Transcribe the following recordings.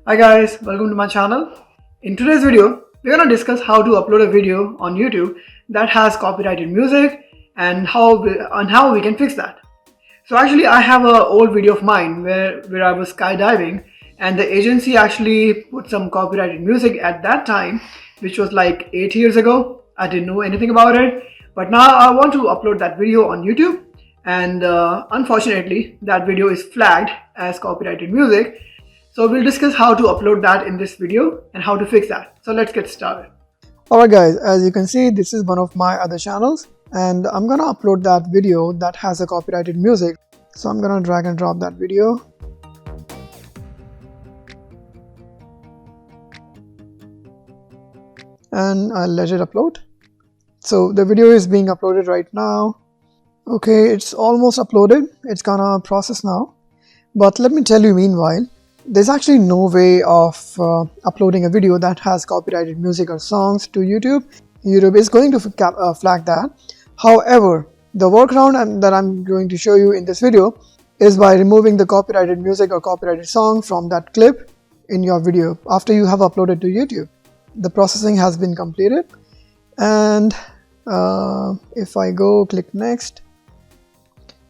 Hi guys, welcome to my channel. In today's video, we're gonna discuss how to upload a video on YouTube that has copyrighted music and how we can fix that. So actually, I have an old video of mine where I was skydiving, and the agency actually put some copyrighted music at that time, which was like 8 years ago. I didn't know anything about it, but now I want to upload that video on YouTube, and unfortunately, that video is flagged as copyrighted music. So we'll discuss how to upload that in this video and how to fix that. So let's get started. Alright guys, as you can see, this is one of my other channels and I'm gonna upload that video that has a copyrighted music. So I'm gonna drag and drop that video. And I'll let it upload. So the video is being uploaded right now. Okay, it's almost uploaded. It's gonna process now. But let me tell you meanwhile, there's actually no way of uploading a video that has copyrighted music or songs to YouTube. YouTube is going to flag that. However, the workaround that I'm going to show you in this video is by removing the copyrighted music or copyrighted song from that clip in your video after you have uploaded to YouTube. The processing has been completed, and if I go click next,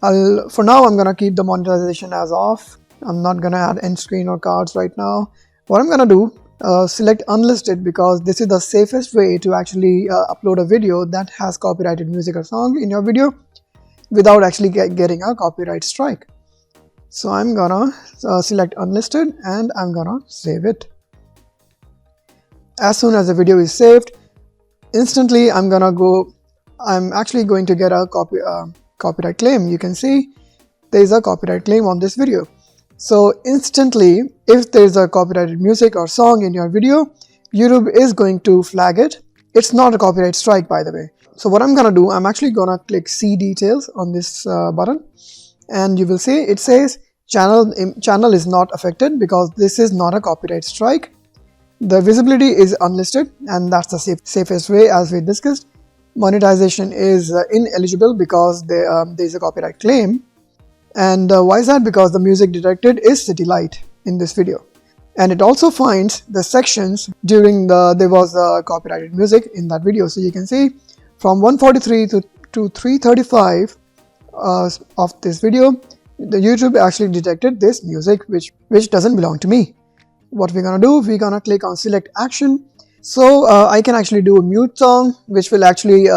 for now I'm gonna keep the monetization as off. I'm not gonna add end screen or cards right now. What I'm gonna do, select unlisted, because this is the safest way to actually upload a video that has copyrighted music or song in your video without actually getting a copyright strike. So I'm gonna select unlisted and I'm gonna save it. As soon as the video is saved, instantly I'm actually going to get a copyright claim. You can see there is a copyright claim on this video. So instantly, if there's a copyrighted music or song in your video, YouTube is going to flag it. It's not a copyright strike, by the way. So what I'm gonna do, I'm actually gonna click see details on this button, and you will see it says channel is not affected because this is not a copyright strike. The visibility is unlisted, and that's the safest way, as we discussed. Monetization is ineligible because there is a copyright claim. And why is that? Because the music detected is City Light in this video, and it also finds the sections during there was copyrighted music in that video. So you can see from 143 to 335 of this video, the YouTube actually detected this music which doesn't belong to me. What we're gonna do, we're gonna click on select action. So I can actually do a mute song, which will actually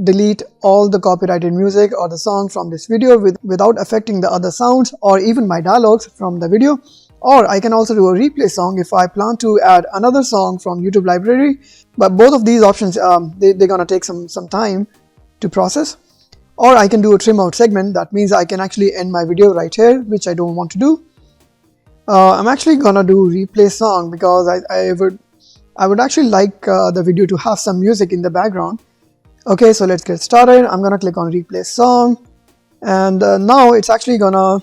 delete all the copyrighted music or the song from this video without affecting the other sounds or even my dialogues from the video. Or I can also do a replay song if I plan to add another song from YouTube library. But both of these options, they're gonna take some time to process. Or I can do a trim out segment. That means I can actually end my video right here, which I don't want to do. I'm actually gonna do replay song because I would actually like the video to have some music in the background. Okay, so let's get started. I'm gonna click on replay song, and now it's actually gonna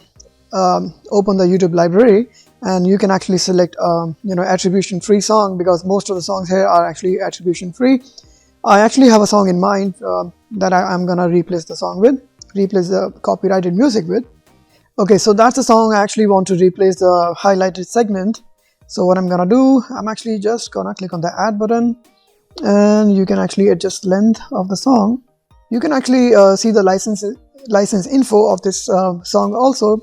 open the YouTube library, and you can actually select attribution free song, because most of the songs here are actually attribution free. I actually have a song in mind that I'm gonna replace the copyrighted music with. Okay, so that's the song I actually want to replace the highlighted segment. So what I'm gonna do, I'm actually just gonna click on the add button, and you can actually adjust length of the song. You can actually see the license info of this song also,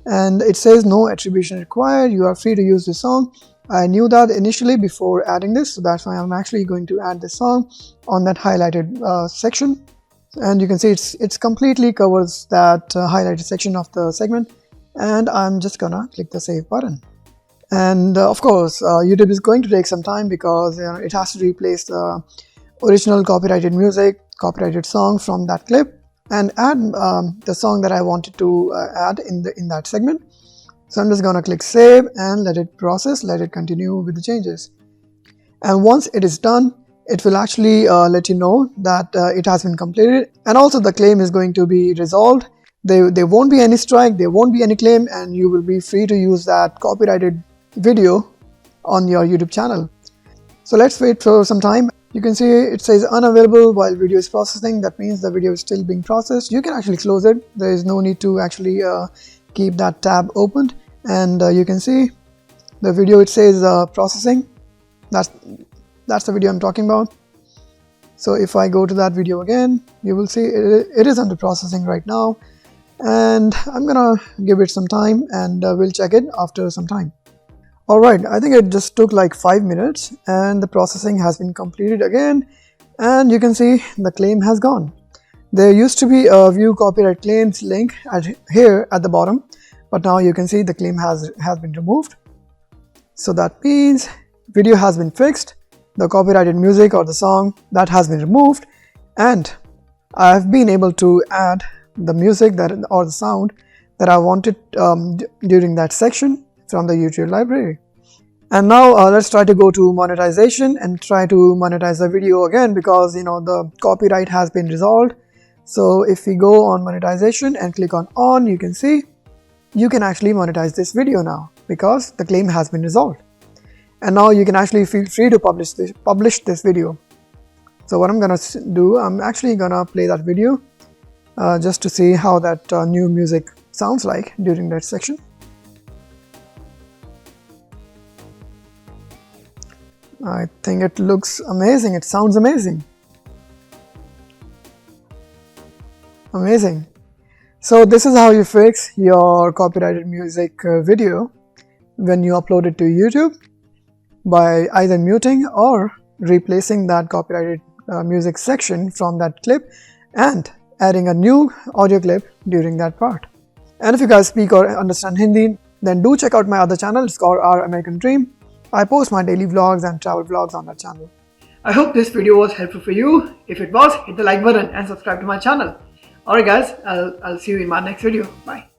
and it says no attribution required. You are free to use this song. I knew that initially before adding this, so that's why I'm actually going to add this song on that highlighted section. And you can see it's completely covers that highlighted section of the segment, and I'm just gonna click the save button. And of course, YouTube is going to take some time because it has to replace the original copyrighted music, copyrighted song from that clip, and add the song that I wanted to add in that segment. So I'm just gonna click save and let it process, let it continue with the changes. And once it is done, it will actually let you know that it has been completed, and also the claim is going to be resolved. There won't be any strike, there won't be any claim, and you will be free to use that copyrighted video on your YouTube channel. So let's wait for some time. You can see it says unavailable while video is processing. That means the video is still being processed. You can actually close it. There is no need to actually keep that tab opened, and you can see the video it says processing. That's the video I'm talking about. So if I go to that video again, you will see it is under processing right now, and I'm gonna give it some time, and we'll check it after some time. Alright, I think it just took like 5 minutes and the processing has been completed again, and you can see the claim has gone. There used to be a view copyright claims link here at the bottom, but now you can see the claim has been removed. So that means video has been fixed, the copyrighted music or the song that has been removed, and I have been able to add the music or the sound that I wanted during that section from the YouTube library. And now let's try to go to monetization and try to monetize the video again, because the copyright has been resolved. So if we go on monetization and click on, you can see you can actually monetize this video now because the claim has been resolved. And now you can actually feel free to publish this video. So what I'm gonna do, I'm actually gonna play that video just to see how that new music sounds like during that section. I think it looks amazing. It sounds amazing. Amazing. So this is how you fix your copyrighted music video when you upload it to YouTube, by either muting or replacing that copyrighted music section from that clip and adding a new audio clip during that part. And if you guys speak or understand Hindi, then do check out my other channel. It's called Our American Dream. I post my daily vlogs and travel vlogs on that channel. I hope this video was helpful for you. If it was, hit the like button and subscribe to my channel. Alright guys, I'll see you in my next video. Bye.